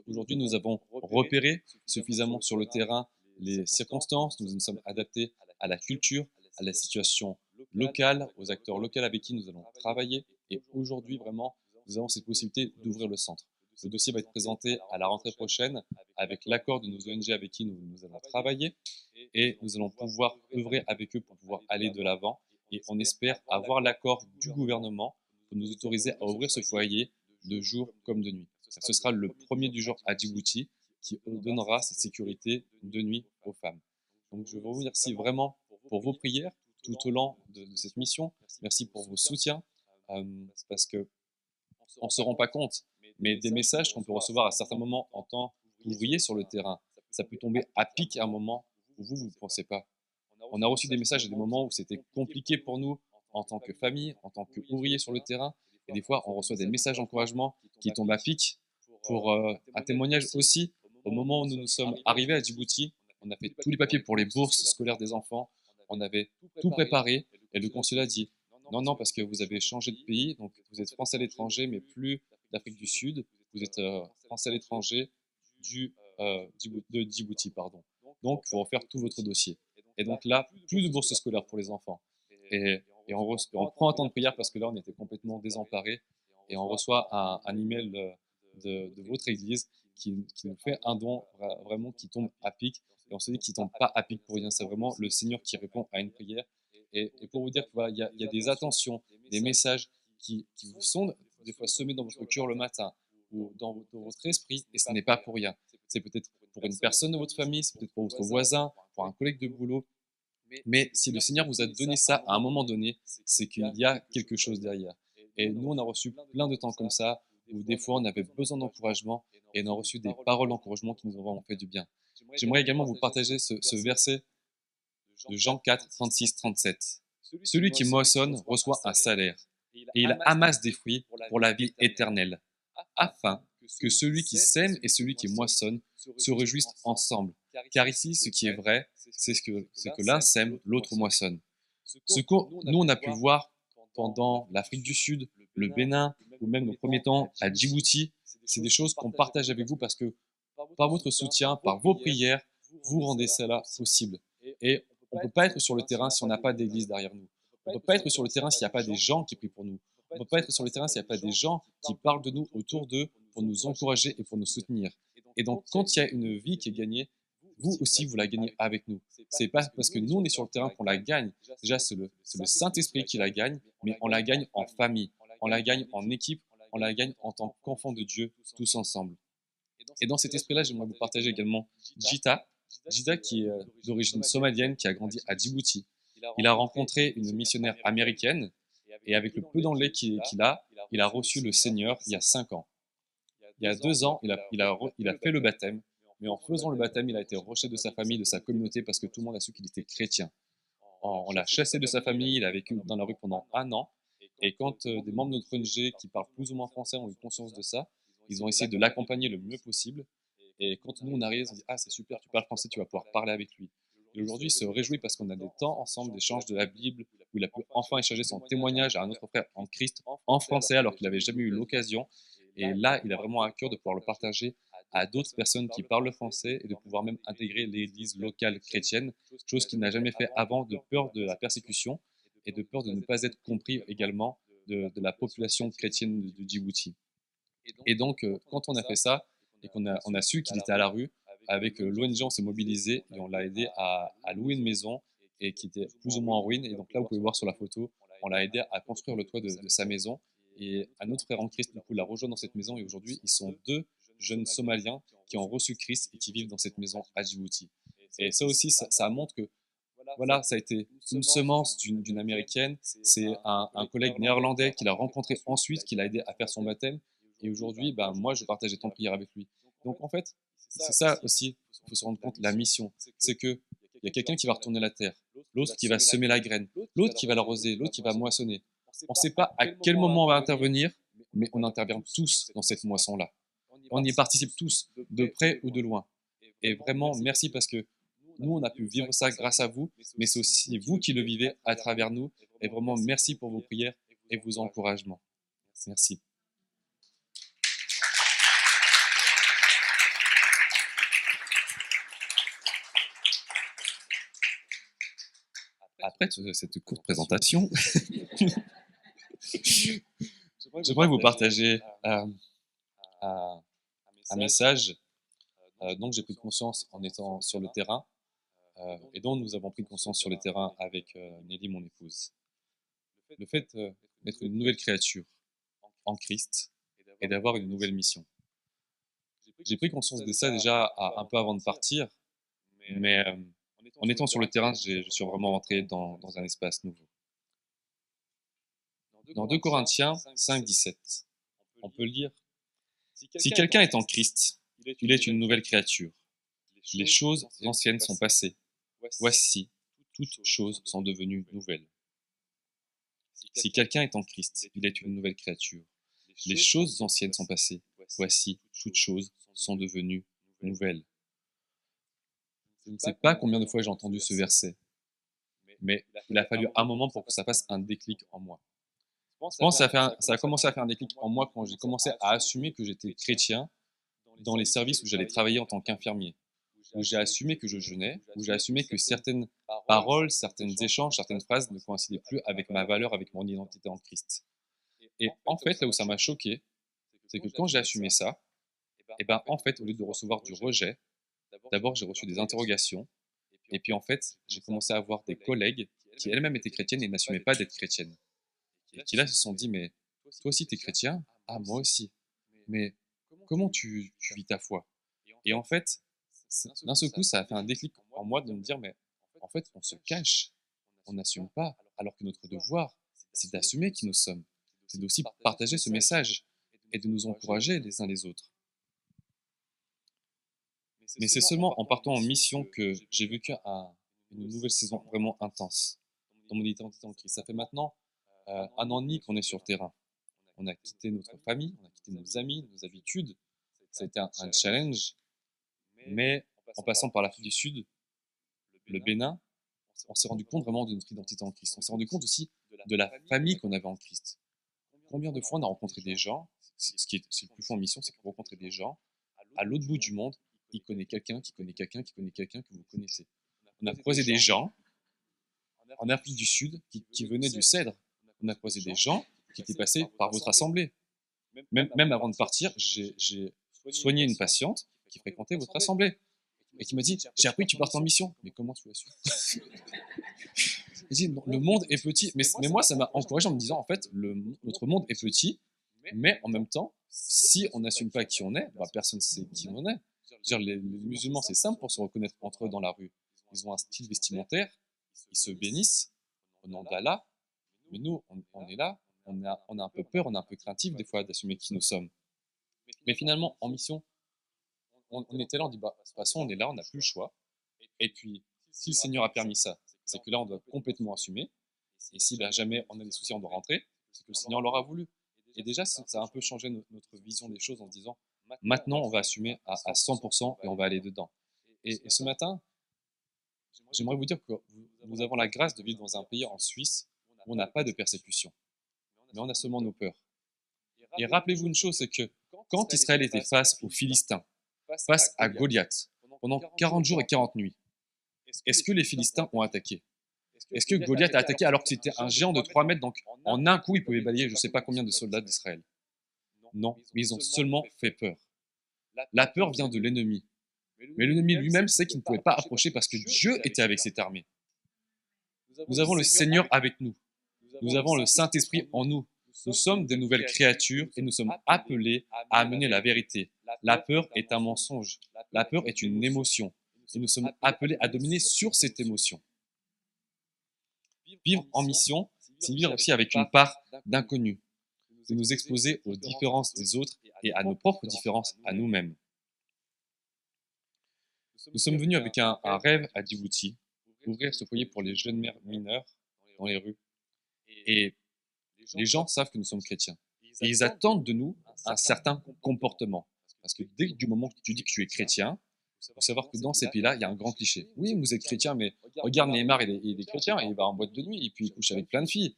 Aujourd'hui, nous avons repéré suffisamment sur le terrain les circonstances, nous nous sommes adaptés à la culture, à la situation locale, aux acteurs locaux avec qui nous allons travailler. Et aujourd'hui, vraiment, nous avons cette possibilité d'ouvrir le centre. Le dossier va être présenté à la rentrée prochaine avec l'accord de nos ONG avec qui nous allons travailler et nous allons pouvoir œuvrer avec eux pour pouvoir aller de l'avant et on espère avoir l'accord du gouvernement pour nous autoriser à ouvrir ce foyer de jour comme de nuit. Ce sera le premier du genre à Djibouti qui donnera cette sécurité de nuit aux femmes. Donc je vous remercie vraiment pour vos prières tout au long de cette mission. Merci pour vos soutiens parce que on ne se rend pas compte, mais des messages qu'on peut recevoir à certains moments en tant qu'ouvrier sur le terrain, ça peut tomber à pic à un moment où vous ne pensez pas. On a reçu des messages à des moments où c'était compliqué pour nous en tant que famille, en tant qu'ouvrier sur le terrain. Et des fois, on reçoit des messages d'encouragement qui tombent à pic. Pour un témoignage aussi, au moment où nous nous sommes arrivés à Djibouti, on a fait tous les papiers pour les bourses scolaires des enfants. On avait tout préparé et le consulat dit non, non, parce que vous avez changé de pays, donc vous êtes français à l'étranger, mais plus d'Afrique du Sud. Vous êtes français à l'étranger de Djibouti, pardon. Donc, il faut refaire tout votre dossier. Et donc là, plus de bourses scolaires pour les enfants. Et on prend un temps de prière parce que là, on était complètement désemparés. Et on reçoit un email de votre église qui nous fait un don vraiment qui tombe à pic. Et on se dit qu'il ne tombe pas à pic pour rien. C'est vraiment le Seigneur qui répond à une prière. Et pour vous dire qu'il voilà, y a des attentions, des messages qui vous sont des fois semés dans votre cœur le matin ou dans votre esprit. Et ce n'est pas pour rien. C'est peut-être pour une personne de votre famille, c'est peut-être pour votre voisin, pour un collègue de boulot. Mais si le Seigneur vous a donné ça à un moment donné, c'est qu'il y a quelque chose derrière. Et nous, on a reçu plein de temps comme ça, où des fois on avait besoin d'encouragement, et on a reçu des paroles d'encouragement qui nous ont vraiment fait du bien. J'aimerais également vous partager ce verset de Jean 4, 36, 37. Celui qui moissonne reçoit un salaire, et il amasse des fruits pour la vie éternelle, afin que celui qui sème et celui qui moissonne se réjouissent ensemble. Car ici, ce qui est vrai, c'est que l'un sème, l'autre moissonne. Ce que nous, on a pu voir pendant l'Afrique du Sud, le Bénin, ou même nos premiers temps à Djibouti, c'est des choses qu'on partage avec vous parce que par votre soutien, par vos prières, vous rendez cela possible. Et on ne peut pas être sur le terrain si on n'a pas d'église derrière nous. On ne peut pas être sur le terrain s'il n'y a pas des gens qui prient pour nous. On ne peut pas être sur le terrain s'il n'y a pas des gens qui parlent de nous autour d'eux pour nous encourager et pour nous soutenir. Et donc, quand il y a une vie qui est gagnée, vous aussi, vous la gagnez avec nous. C'est pas parce que nous, on est sur le terrain qu'on la gagne. Déjà, c'est le Saint-Esprit qui la gagne, mais on la gagne en famille, on la gagne en équipe, on la gagne en tant qu'enfant de Dieu, tous ensemble. Et dans cet esprit-là, j'aimerais vous partager également Jita. Jita qui est d'origine somalienne, qui a grandi à Djibouti. Il a rencontré une missionnaire américaine et avec le peu d'anglais qu'il a, il a reçu le Seigneur il y a 5 ans. Il y a 2 ans, il a fait le baptême, mais en faisant le baptême, il a été rejeté de sa famille, de sa communauté, parce que tout le monde a su qu'il était chrétien. On l'a chassé de sa famille, il a vécu dans la rue pendant 1 an, et quand des membres de notre ONG qui parlent plus ou moins français ont eu conscience de ça, ils ont essayé de l'accompagner le mieux possible, et quand nous on arrive, on dit «Ah c'est super, tu parles français, tu vas pouvoir parler avec lui». Et aujourd'hui, il se réjouit parce qu'on a des temps ensemble d'échange de la Bible, où il a pu enfin échanger son témoignage à un autre frère en Christ en français, alors qu'il n'avait jamais eu l'occasion. Et là, il a vraiment à cœur de pouvoir le partager à d'autres personnes qui parlent le français et de pouvoir même intégrer l'église locale chrétienne, chose qu'il n'a jamais fait avant de peur de la persécution et de peur de ne pas être compris également de la population chrétienne de Djibouti. Et donc, quand on a fait ça et qu'on a su qu'il était à la rue, avec l'ONG, on s'est mobilisé et on l'a aidé à louer une maison et qui était plus ou moins en ruine. Et donc là, vous pouvez voir sur la photo, on l'a aidé à construire le toit de sa maison. Et un autre frère en Christ, du coup, l'a rejoint dans cette maison. Et aujourd'hui, ils sont 2 jeunes Somaliens qui ont reçu Christ et qui vivent dans cette maison à Djibouti. Et ça aussi, ça montre que voilà, ça a été une semence d'une Américaine. C'est un collègue néerlandais qu'il a rencontré ensuite, qui l'a aidé à faire son baptême. Et aujourd'hui, ben, moi, je partage des temps de prière avec lui. Donc, en fait, c'est ça aussi, il faut se rendre compte, la mission. C'est qu'il y a quelqu'un qui va retourner la terre, l'autre qui va semer la graine, l'autre qui va l'arroser, l'autre qui va moissonner. On ne sait pas à quel moment on va intervenir, mais on intervient tous dans cette moisson-là. On y participe tous, de près ou de loin. Et vraiment, merci parce que nous, on a pu vivre ça grâce à vous, mais c'est aussi vous qui le vivez à travers nous. Et vraiment, merci pour vos prières et vos encouragements. Merci. Après cette courte présentation, j'aimerais vous partager un message dont j'ai pris conscience en étant sur le terrain et dont nous avons pris conscience sur le terrain avec Nelly, mon épouse. Le fait d'être une nouvelle créature en Christ et d'avoir une nouvelle mission. J'ai pris conscience de ça déjà un peu avant de partir, mais en étant sur le terrain, je suis vraiment rentré dans un espace nouveau. Dans 2 Corinthiens 5,17, on peut lire « Si quelqu'un est en Christ, il est une nouvelle créature. Les choses anciennes sont passées. Voici, toutes choses sont devenues nouvelles. » Si quelqu'un est en Christ, il est une nouvelle créature. Les choses anciennes sont passées. Voici, toutes choses sont devenues nouvelles. Je ne sais pas combien de fois j'ai entendu ce verset, mais il a fallu un moment pour que ça fasse un déclic en moi. Je pense que ça a commencé à faire un déclic en moi quand j'ai commencé à assumer que j'étais chrétien dans les services où j'allais travailler en tant qu'infirmier, où j'ai assumé que je jeûnais, où j'ai assumé que certaines paroles, certains échanges, certaines phrases ne coïncidaient plus avec ma valeur, avec mon identité en Christ. Et en fait, là où ça m'a choqué, c'est que quand j'ai assumé ça, et ben en fait, au lieu de recevoir du rejet, d'abord j'ai reçu des interrogations, et puis en fait, j'ai commencé à avoir des collègues qui elles-mêmes étaient chrétiennes et n'assumaient pas d'être chrétiennes. Et qui là se sont dit, mais toi aussi t'es chrétien? Ah, moi aussi. Mais comment tu vis ta foi? Et en fait, d'un seul coup, ça a fait un déclic en moi de me dire, mais en fait, on se cache, on n'assume pas, alors que notre devoir, c'est d'assumer qui nous sommes. C'est aussi partager ce message et de nous encourager les uns les autres. Mais c'est seulement en partant en mission que j'ai vécu une nouvelle saison vraiment intense. dans mon identité en Christ. Ça fait maintenant 1 an et demi qu'on est sur le terrain. On a quitté notre famille, on a quitté nos amis, nos habitudes. Ça a été un challenge, mais en passant par l'Afrique du Sud, le Bénin, on s'est rendu compte vraiment de notre identité en Christ. On s'est rendu compte aussi de la famille qu'on avait en Christ. Combien de fois on a rencontré des gens, c'est le plus fort en mission, c'est qu'on rencontre des gens à l'autre bout du monde, qui connaît quelqu'un, qui connaît quelqu'un, qui connaît quelqu'un que vous connaissez. On a croisé des gens en Afrique du Sud qui venaient du Cèdre. On a croisé des gens qui étaient passés par votre assemblée. Même avant de partir, j'ai soigné une patiente qui fréquentait votre assemblée et qui m'a dit « J'ai appris que tu partes en mission. » Mais comment tu l'as su? J'ai dit « Le monde est petit. » Mais moi, ça m'a encouragé en me disant « En fait, notre monde est petit, mais en même temps, si on n'assume pas qui on est, bah, personne ne sait qui on est. » Les musulmans, c'est simple pour se reconnaître entre eux dans la rue. Ils ont un style vestimentaire, ils se bénissent au nom d'Allah, mais nous, on est là, on a un peu peur, on est un peu craintif des fois d'assumer qui nous sommes. Mais finalement, en mission, on était là, on dit, bah, de toute façon, on est là, on n'a plus le choix. Et puis, si le Seigneur a permis ça, c'est que là, on doit complètement assumer. Et si ben, jamais on a des soucis, on doit rentrer, c'est que le Seigneur l'aura voulu. Et déjà, ça a un peu changé notre vision des choses en se disant, maintenant, on va assumer à 100% et on va aller dedans. Et ce matin, j'aimerais vous dire que nous avons la grâce de vivre dans un pays en Suisse où on n'a pas de persécution, mais on a seulement nos peurs. Et rappelez-vous une chose, c'est que quand Israël était face aux Philistins, face à Goliath, pendant 40 jours et 40 nuits, est-ce que les Philistins ont attaqué? Est-ce que Goliath a attaqué alors que c'était un géant de 3 mètres, donc en un coup, il pouvait balayer je ne sais pas combien de soldats d'Israël? Non, mais ils ont seulement fait peur. La peur vient de l'ennemi. Mais l'ennemi lui-même sait qu'il ne pouvait pas approcher parce que Dieu était avec cette armée. Nous avons le Seigneur avec nous. Nous avons le Saint-Esprit en nous. Nous sommes des nouvelles créatures et nous sommes appelés à amener la vérité. La peur est un mensonge. La peur est une émotion. Et nous sommes appelés à dominer sur cette émotion. Vivre en mission, c'est vivre aussi avec une part d'inconnu, de nous exposer aux différences des autres et à nos propres différences à nous-mêmes. Nous sommes venus avec un rêve à Djibouti, ouvrir ce foyer pour les jeunes mères mineures dans les rues. Et les gens savent que nous sommes chrétiens. Et ils attendent de nous un certain comportement. Parce que dès du moment que tu dis que tu es chrétien, il faut savoir que dans ces pays-là, il y a un grand cliché. Oui, vous êtes chrétien, mais regarde Neymar, il est chrétien, il va en boîte de nuit, et puis il couche avec plein de filles.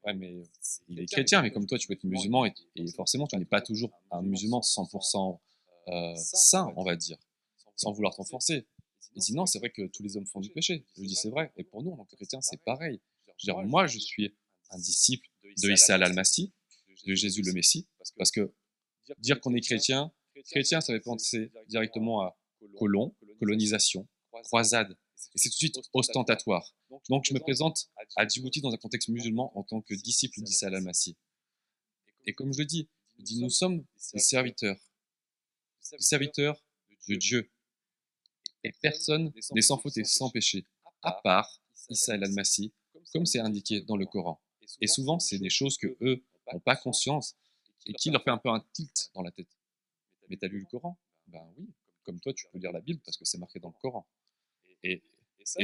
Ouais, mais il est chrétien, mais comme toi, tu peux être musulman, et forcément, tu n'es pas toujours un musulman 100% saint, on va dire, sans vouloir t'enfoncer. Il dit non, c'est vrai que tous les hommes font du péché. Je lui dis c'est vrai. Et pour nous, en tant que chrétiens, c'est pareil. Je veux dire, moi, je suis un disciple de Issa al-Masih, de Jésus le Messie, parce que dire qu'on est chrétien, chrétien, ça fait penser directement à colon, colonisation, croisade. Et c'est tout de suite ostentatoire. Donc, je me présente à Djibouti dans un contexte musulman en tant que disciple d'Issa al-Masih. Et comme je le dis, nous sommes des serviteurs de Dieu. Et personne n'est sans faute et sans péché, à part Issa al-Masih, comme c'est indiqué dans le Coran. Et souvent, c'est des choses que eux n'ont pas conscience et qui leur fait un peu un tilt dans la tête. Mais tu as lu le Coran? Ben oui, comme toi, tu peux lire la Bible parce que c'est marqué dans le Coran. Et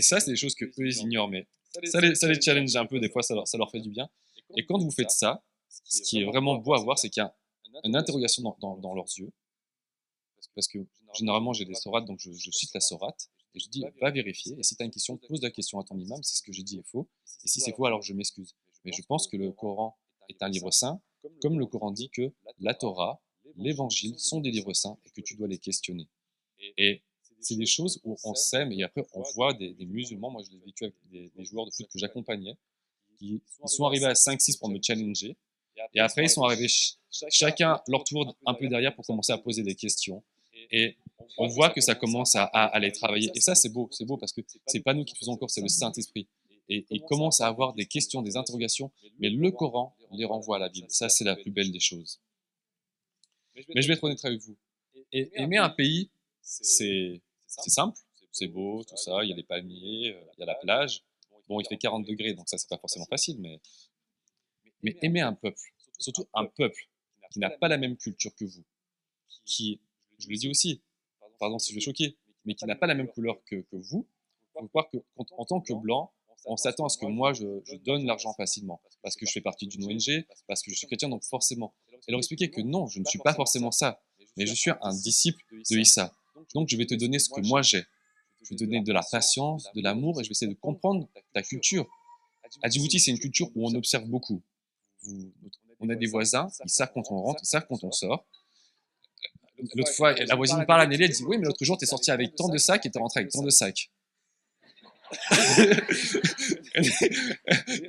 ça, c'est des choses que eux, ils ignorent, mais ça les challenge un peu, des fois, ça leur fait du bien. Et quand vous faites ça, ce qui est vraiment beau à voir, c'est qu'il y a une interrogation dans leurs yeux, parce que généralement, j'ai des sourates, donc je cite la sourate, et je dis, va vérifier, et si tu as une question, pose la question à ton imam, si ce que j'ai dit est faux, et si c'est faux, alors je m'excuse. Mais je pense que le Coran est un livre saint, comme le Coran dit que la Torah, l'évangile sont des livres saints, et que tu dois les questionner. Et c'est des choses où on s'aime, et après on voit des musulmans, moi je l'ai vécu avec des joueurs de foot que j'accompagnais, qui ils sont arrivés à 5-6 pour me challenger, et après ils sont arrivés chacun leur tour un peu derrière pour commencer à poser des questions. Et on voit que ça commence à aller travailler. Et ça, c'est beau parce que c'est pas nous qui le faisons encore, c'est le Saint-Esprit. Et ils commencent à avoir des questions, des interrogations, mais le Coran les renvoie à la Bible. Ça, c'est la plus belle des choses. Mais je vais être honnête avec vous. Et aimer un pays, c'est simple, c'est beau, tout ça, il y a les palmiers, il y a la plage. Bon, il fait 40 degrés, donc ça, c'est pas forcément facile, mais aimer un peuple, surtout un peuple qui n'a pas la même culture que vous, qui, je le dis aussi, pardon si je vais choquer, mais qui n'a pas la même couleur que vous, il faut croire qu'en tant que blanc, on s'attend à ce que moi, je donne l'argent facilement, parce que je fais partie d'une ONG, parce que je suis chrétien, donc forcément. Et leur expliquer que non, je ne suis pas forcément ça, mais je suis un disciple de Issa. Donc, je vais te donner ce que moi j'ai. Je vais te donner de la patience, de l'amour, et je vais essayer de comprendre ta culture. À Djibouti, c'est une culture où on observe beaucoup. On a des voisins, ils savent quand on rentre, ils savent quand on sort. L'autre fois, la voisine parle à Nelly, elle dit « Oui, mais l'autre jour, tu es sorti avec tant de sacs et tu es rentré avec tant de sacs. »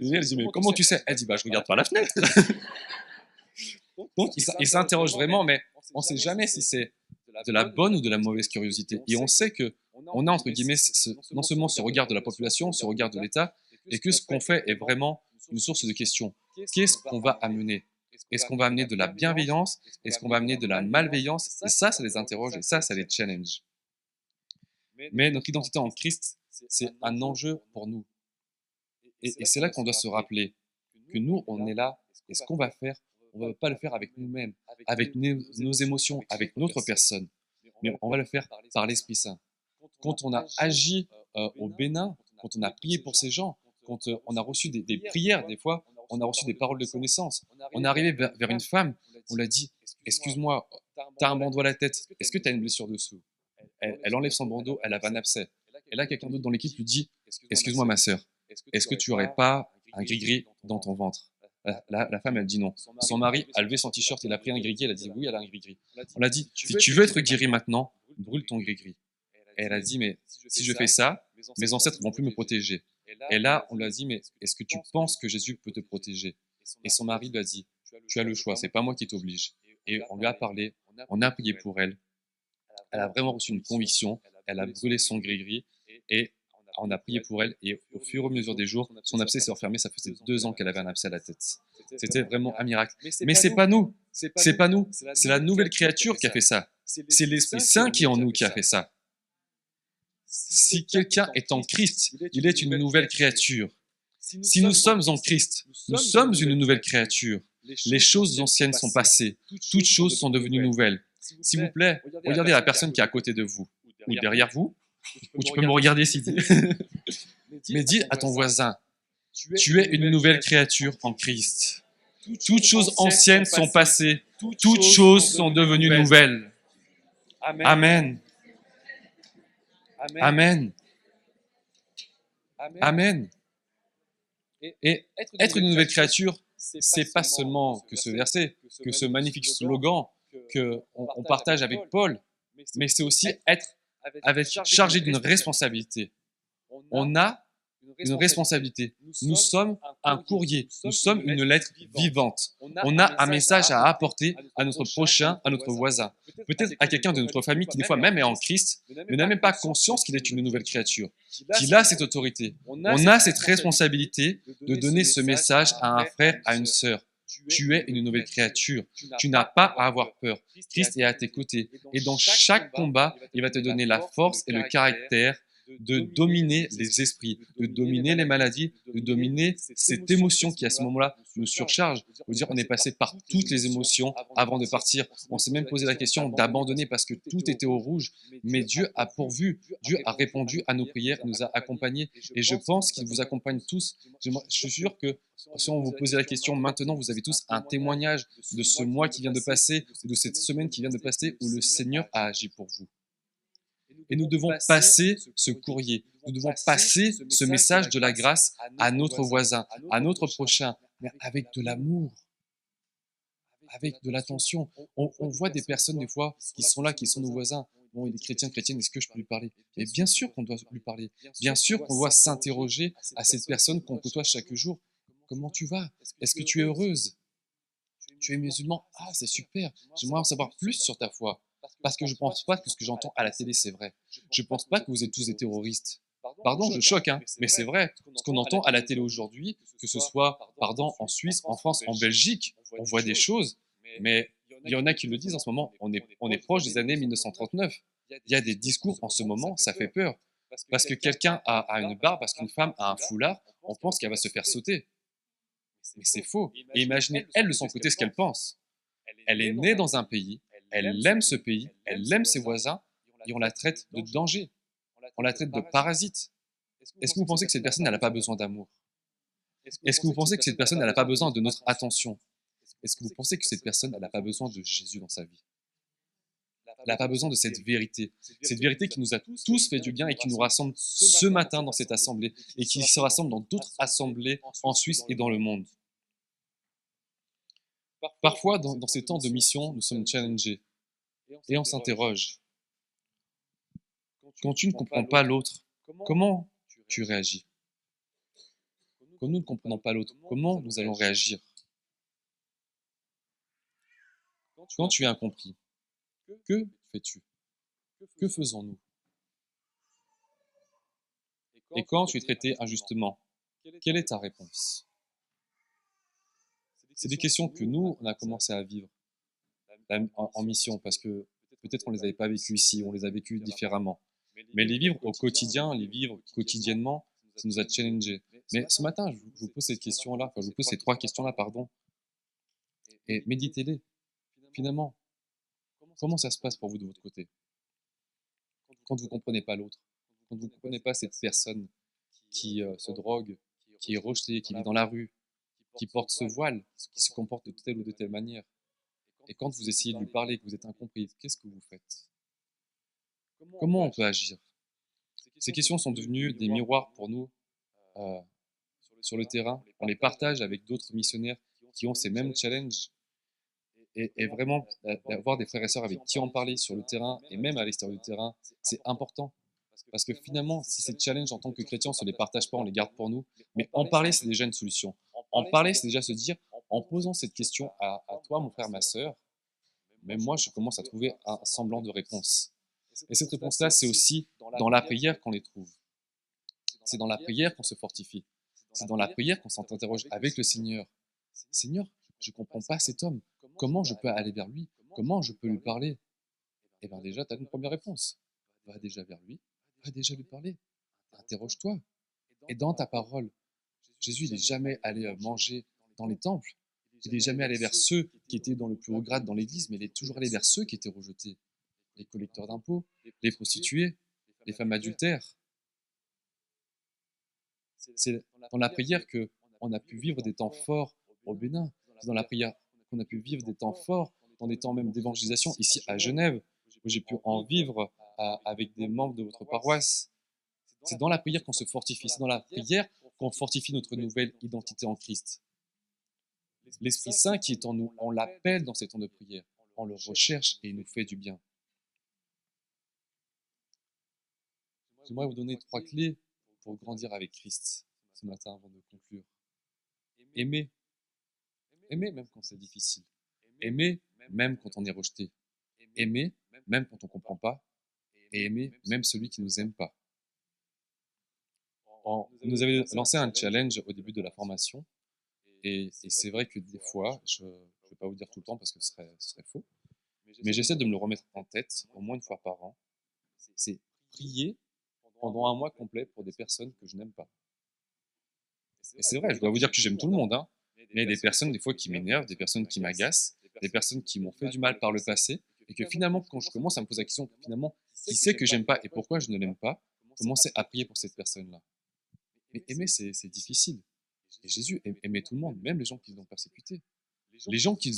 Nelly, elle dit « Mais comment tu sais ?» Elle dit « Bah, je regarde par la fenêtre. » Donc, ils s'interrogent vraiment, mais on ne sait jamais si c'est de la bonne ou de la mauvaise curiosité. Et on sait qu'on a, entre guillemets, non seulement ce regard de la population, ce regard de l'État, et que ce qu'on fait est vraiment une source de questions. Qu'est-ce qu'on va amener? Est-ce qu'on va amener de la bienveillance? Est-ce qu'on va amener de la malveillance? Et ça les interroge, et ça les challenge. Mais notre identité en Christ, c'est un enjeu pour nous. Et c'est là qu'on doit se rappeler que nous, on est là, et ce qu'on va faire, on ne va pas le faire avec nous-mêmes, avec nos émotions, avec notre personne, mais on va le faire par l'Esprit Saint. Quand on a agi au Bénin, quand on a prié pour ces gens, quand on a reçu des prières, des fois, on a reçu des paroles de connaissance. On est arrivé vers une femme, on l'a dit « Excuse-moi, tu as un bandeau à la tête, est-ce que tu as une blessure dessous ?» Elle enlève son bandeau, elle a un abcès. Et là, quelqu'un d'autre dans l'équipe lui dit « Excuse-moi ma sœur, est-ce que tu n'aurais pas un gris-gris dans ton ventre ?» La femme, elle dit non. Son mari a levé son t-shirt, il a pris un gris-gris, elle a dit oui, elle a un gris-gris. On l'a dit, si tu veux être guéri maintenant, brûle ton gris-gris. Et elle a dit, mais si je fais ça, mes ancêtres ne vont plus me protéger. Et là, on lui a dit, mais est-ce que tu penses que Jésus peut te protéger? Et son mari lui a dit, tu as le choix, c'est pas moi qui t'oblige. Et on lui a parlé, on a prié pour elle. Elle a vraiment reçu une conviction, elle a brûlé son gris-gris et on a prié pour elle. Et au fur et à mesure des jours, son abcès s'est refermé. Ça faisait 2 ans qu'elle avait un abcès à la tête. C'était vraiment un miracle. Mais c'est pas nous, c'est pas nous, c'est la nouvelle créature qui a fait ça. C'est l'Esprit Saint qui est en nous qui a fait ça. Si quelqu'un est en Christ, il est une nouvelle créature. Si nous sommes en Christ, nous sommes une nouvelle créature. Les choses anciennes sont passées, toutes choses sont devenues nouvelles. S'il vous plaît, regardez la personne qui est à côté de vous, ou derrière vous, ou tu peux me regarder ici. Mais dis à ton voisin, tu es une nouvelle créature en Christ. Toutes choses anciennes sont passées, toutes choses sont devenues nouvelles. Amen. Amen. Amen. Et être une nouvelle créature, c'est pas seulement que ce verset, que ce magnifique slogan qu'on partage avec Paul, mais c'est aussi être chargé d'une responsabilité. On a une responsabilité. Nous sommes un courrier, nous sommes une lettre vivante. On a un message à apporter à notre prochain, à notre voisin. Peut-être à quelqu'un de notre famille qui des fois même est en Christ, mais n'a même pas conscience qu'il est une nouvelle créature, qu'il a cette autorité. On a cette responsabilité de donner ce message à un frère, à une sœur. Tu es une nouvelle créature. Tu n'as pas à avoir peur. Christ est à tes côtés. Et dans chaque combat, il va te donner la force et le caractère de dominer les esprits, de dominer les maladies, de dominer cette émotion qui à ce moment-là nous surcharge. Vous dire, on est passé par toutes les émotions avant de partir. On s'est même posé la question d'abandonner parce que tout était au rouge. Mais Dieu a pourvu, Dieu a répondu à nos prières, il nous a accompagnés. Et je pense qu'il vous accompagne tous. Je suis sûr que si on vous posait la question maintenant, vous avez tous un témoignage de ce mois qui vient de passer, de cette semaine qui vient de passer où le Seigneur a agi pour vous. Et nous devons passer ce courrier, nous devons passer ce message de la grâce à notre voisin, à notre prochain, mais avec de l'amour, avec de l'attention. On voit des personnes des fois qui sont là, qui sont nos voisins. Bon, il est chrétien, chrétienne, est-ce que je peux lui parler? Et bien sûr qu'on doit lui parler. Bien sûr qu'on doit s'interroger à cette personne qu'on côtoie chaque jour. Comment tu vas? Est-ce que tu es heureuse? Tu es musulman? Ah, c'est super. J'aimerais en savoir plus sur ta foi. Parce que je ne pense pas que ce que j'entends à la télé, c'est vrai. Je ne pense pas que vous êtes tous des terroristes. Pardon, je choque, hein, mais c'est vrai. Ce qu'on entend à la télé aujourd'hui, que ce soit, pardon, en Suisse, en France, en Belgique, on voit des choses, mais il y en a qui le disent en ce moment, on est proche des années 1939. Il y a des discours en ce moment, ça fait peur. Parce que quelqu'un a une barbe, parce qu'une femme a un foulard, on pense qu'elle va se faire sauter. Mais c'est faux. Et imaginez, elle, de son côté, ce qu'elle pense. Elle est née dans un pays, elle aime ce pays, elle aime ses voisins, et on la traite de danger, on la traite de parasite. Est-ce que vous pensez que cette personne, elle n'a pas besoin d'amour? Est-ce que vous pensez que cette personne, elle n'a pas besoin de notre attention? Est-ce que vous pensez que cette personne, elle n'a pas besoin de Jésus dans sa vie? Elle n'a pas besoin de cette vérité. Cette vérité qui nous a tous fait du bien et qui nous rassemble ce matin dans cette assemblée et qui se rassemble dans d'autres assemblées en Suisse et dans le monde. Parfois, dans ces temps de mission, nous sommes challengés et on s'interroge. Quand tu ne comprends pas l'autre, comment tu réagis? Quand nous ne comprenons pas l'autre, comment nous allons réagir? Quand tu es incompris, que fais-tu? Que faisons-nous? Et quand tu es traité injustement, quelle est ta réponse? C'est des questions que nous, on a commencé à vivre en mission parce que peut-être on ne les avait pas vécues ici, on les a vécues différemment. Mais les vivre au quotidien, les vivre quotidiennement, ça nous a challengés. Mais ce matin, je vous pose cette question-là, enfin je vous pose ces 3 questions-là, pardon, et méditez-les. Finalement, comment ça se passe pour vous de votre côté? Quand vous ne comprenez pas l'autre, quand vous ne comprenez pas cette personne qui se drogue, qui est rejetée, qui vit dans la rue, qui porte ce voile, qui se comporte de telle ou de telle manière. Et quand vous essayez de lui parler, que vous êtes incompris, qu'est-ce que vous faites? Comment on peut agir? Ces questions sont devenues des miroirs pour nous euh, sur le terrain. On les partage avec d'autres missionnaires qui ont ces mêmes challenges. Et vraiment, d'avoir des frères et sœurs avec qui en parler sur le terrain et même à l'extérieur du terrain, c'est important. Parce que finalement, si ces challenges en tant que chrétiens, on ne se les partage pas, on les garde pour nous. Mais en parler, c'est déjà une solution. En parler, c'est déjà se dire, en posant cette question à toi, mon frère, ma sœur, même moi, je commence à trouver un semblant de réponse. Et cette réponse-là, c'est aussi dans la prière qu'on les trouve. C'est dans la prière qu'on se fortifie. C'est dans la prière qu'on s'interroge avec le Seigneur. Seigneur, je ne comprends pas cet homme. Comment je peux aller vers lui? Comment je peux lui parler? Eh bien déjà, tu as une première réponse. Va déjà vers lui, va déjà lui parler. Interroge-toi. Et dans ta parole, Jésus, il n'est jamais allé manger dans les temples. Il n'est jamais allé vers ceux qui étaient dans le plus haut grade dans l'église, mais il est toujours allé vers ceux qui étaient rejetés. Les collecteurs d'impôts, les prostituées, les femmes adultères. C'est dans la prière qu'on a pu vivre des temps forts au Bénin. C'est dans la prière qu'on a pu vivre des temps forts, dans des temps même d'évangélisation, ici à Genève, où j'ai pu en vivre avec des membres de votre paroisse. C'est dans la prière qu'on se fortifie. C'est dans la prière qu'on fortifie notre nouvelle identité en Christ. L'Esprit Saint qui est en nous, on l'appelle dans ces temps de prière. On le recherche et il nous fait du bien. J'aimerais vous donner 3 clés pour grandir avec Christ ce matin avant de conclure. Aimer. Aimer même quand c'est difficile. Aimer même quand on est rejeté. Aimer même quand on ne comprend pas. Et aimer même celui qui ne nous aime pas. On nous avait lancé un challenge au début de la formation. Et c'est vrai que des fois, je ne vais pas vous dire tout le temps parce que ce serait faux, mais j'essaie de me le remettre en tête au moins une fois par an. C'est prier pendant un mois complet pour des personnes que je n'aime pas. Et c'est vrai, je dois vous dire que j'aime tout le monde, hein, mais il y a des personnes des fois qui m'énervent, des personnes qui m'agacent, des personnes qui m'ont fait du mal par le passé, et que finalement, quand je commence à me poser la question, finalement, qui c'est que j'aime pas et pourquoi je ne l'aime pas, commencer à prier pour cette personne-là. Mais aimer, c'est difficile. Et Jésus aimait tout le monde, même les gens qui l'ont persécuté. Les gens qui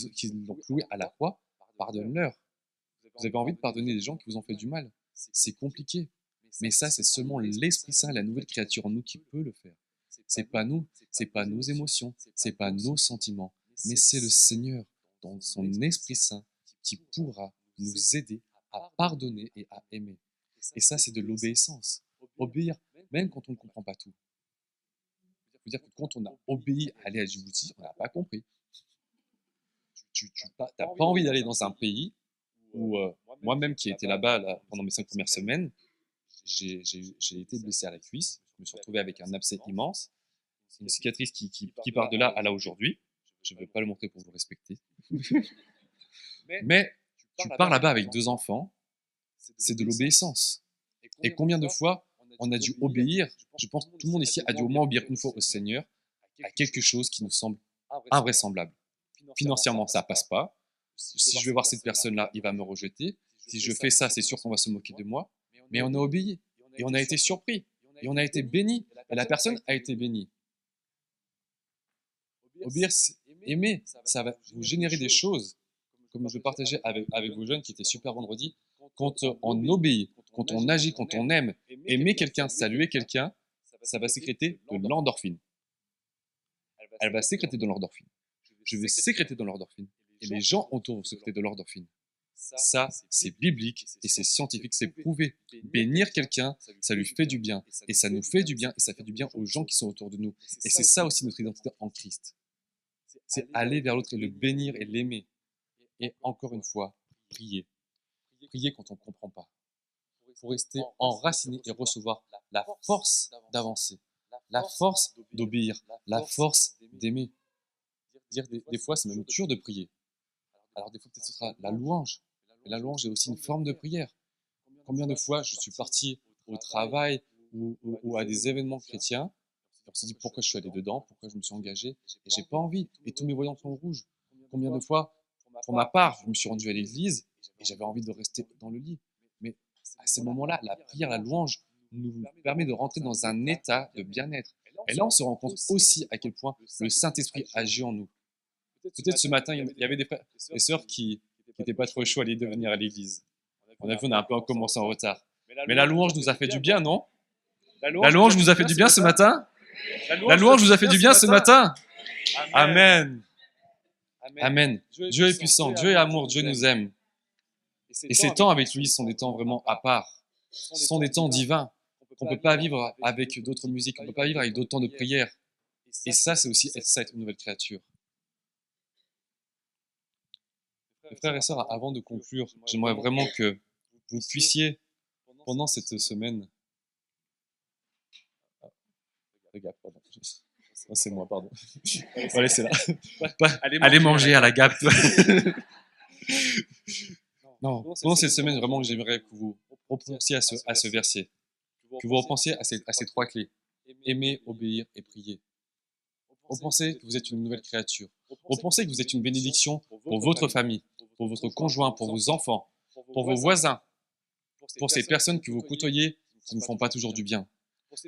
l'ont cloué à la croix, pardonne-leur. Vous avez envie de pardonner les gens qui vous ont fait du mal. C'est compliqué. Mais ça, c'est seulement l'Esprit Saint, la nouvelle créature en nous qui peut le faire. C'est pas nous, c'est pas nos émotions, c'est pas nos sentiments, mais c'est le Seigneur, dans son Esprit Saint, qui pourra nous aider à pardonner et à aimer. Et ça, c'est de l'obéissance. Obéir, même quand on ne comprend pas tout. Il faut dire que quand on a obéi à aller à Djibouti, on n'a pas compris. Tu n'as pas envie d'aller dans un pays où, moi-même qui ai été là-bas pendant mes 5 premières semaines, j'ai été blessé à la cuisse, je me suis retrouvé avec un abcès immense, une cicatrice qui part de là à là aujourd'hui. Je ne vais pas le montrer pour vous respecter. Mais tu pars là-bas avec 2 enfants, c'est de l'obéissance. Et combien de fois on a dû obéir, je pense que tout le monde ici a dû au moins obéir une fois au Seigneur, à quelque chose qui nous semble invraisemblable. Financièrement, ça passe pas. Si je vais voir cette personne-là, il va me rejeter. Si je fais ça, c'est sûr qu'on va se moquer de moi. Mais on a obéi et on a été surpris. et on a été béni, et la personne a été bénie. Obéir, c'est aimer, ça va vous générer des choses, comme je le partageais avec vos jeunes qui étaient super vendredi. Quand on obéit, quand on agit, quand on aime, aimer quelqu'un, saluer quelqu'un, ça va sécréter de l'endorphine. Elle va sécréter de l'endorphine. Je vais sécréter de l'endorphine. Et les gens autour vont sécréter de l'endorphine. Ça, c'est biblique et c'est scientifique, c'est prouvé. Bénir quelqu'un, ça lui fait du bien. Et ça nous fait du bien et ça fait du bien aux gens qui sont autour de nous. Et c'est ça aussi notre identité en Christ. C'est aller vers l'autre et le bénir et l'aimer. Et encore une fois, prier. Prier quand on ne comprend pas. Pour rester enraciné et recevoir la force d'avancer, la force d'obéir, la force d'aimer. Dire des fois, c'est même dur de prier. Alors des fois, peut-être ce sera la louange. Mais la louange est aussi une forme de prière. Combien de fois je suis parti au travail ou à des événements chrétiens, et on s'est dit pourquoi je suis allé dedans, pourquoi je me suis engagé, et j'ai pas envie, et tous mes voyants sont rouges. Combien de fois, pour ma part, je me suis rendu à l'église et j'avais envie de rester dans le lit. Mais à ces moments-là, la prière, la louange nous permet de rentrer dans un état de bien-être. Et là, on se rend compte aussi à quel point le Saint-Esprit agit en nous. Peut-être ce matin, il y avait des frères et sœurs qui n'étaient pas trop chauds à l'idée de venir à l'église. On a un peu commencé en retard. Mais la louange nous a fait du bien, non? La louange nous a fait du bien ce matin? La louange nous a fait du bien ce matin? Amen. Amen. Dieu est puissant, Dieu est amour, Dieu nous aime. Et ces temps avec lui sont des temps vraiment à part. Ce sont des temps divins qu'on ne peut pas vivre avec d'autres musiques, on ne peut pas vivre avec d'autres temps de prière. Et ça, c'est aussi être une nouvelle créature. Mes frères et sœurs, avant de conclure, j'aimerais vraiment que vous puissiez, pendant cette semaine... Regarde, pardon. Oh, c'est moi, pardon. Allez, c'est là. Allez manger à la Gap. Non, pendant cette semaine, vraiment, j'aimerais que vous repensiez à ce verset, que vous repensiez à ces trois clés. Aimer, obéir et prier. Repensez que vous êtes une nouvelle créature. Repensez que vous êtes une bénédiction pour votre famille, pour votre conjoint, pour vos enfants, pour vos voisins, pour ces personnes que vous côtoyez qui ne font pas toujours du bien,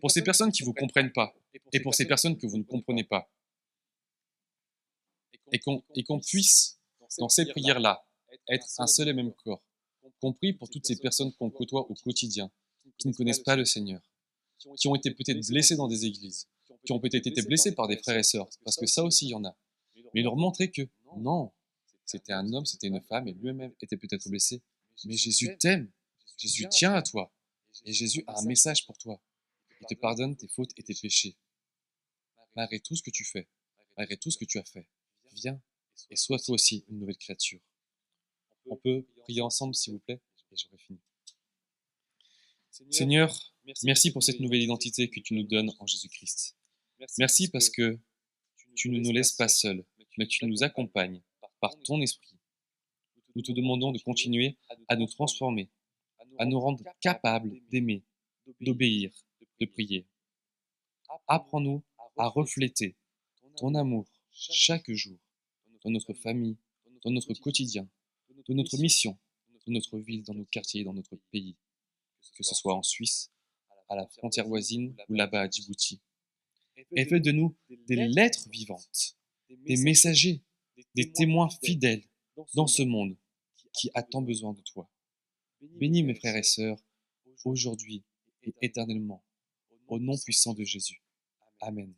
pour ces personnes qui ne vous comprennent pas et pour ces personnes que vous ne comprenez pas. Et qu'on puisse, dans ces prières-là, être un seul et même corps, compris pour toutes ces personnes qu'on côtoie au quotidien, qui ne connaissent pas le Seigneur, qui ont été peut-être blessés dans des églises, qui ont peut-être été blessés par des frères et sœurs, parce que ça aussi, il y en a. Mais leur montrer que non, c'était un homme, c'était une femme, et lui-même était peut-être blessé. Mais Jésus t'aime, Jésus tient à toi, et Jésus a un message pour toi. Il te pardonne tes fautes et tes péchés. Malgré tout ce que tu fais, malgré tout ce que tu as fait, viens et sois toi aussi une nouvelle créature. On peut prier ensemble, s'il vous plaît, et j'aurai fini. Seigneur, merci pour cette nouvelle identité que tu nous donnes en Jésus-Christ. Merci parce que tu ne nous laisses pas seuls, mais tu nous accompagnes par ton esprit. Nous te demandons de continuer à nous transformer, à nous rendre capables d'aimer, d'obéir, de prier. Apprends-nous à refléter ton amour chaque jour, dans notre famille, dans notre quotidien, dans notre mission, dans notre ville, dans nos quartiers, dans notre pays, que ce soit en Suisse, à la frontière voisine ou là-bas à Djibouti. Et fais de nous des lettres vivantes, des messagers, des témoins fidèles dans ce monde qui a tant besoin de toi. Bénis mes frères et sœurs, aujourd'hui et éternellement, au nom puissant de Jésus. Amen.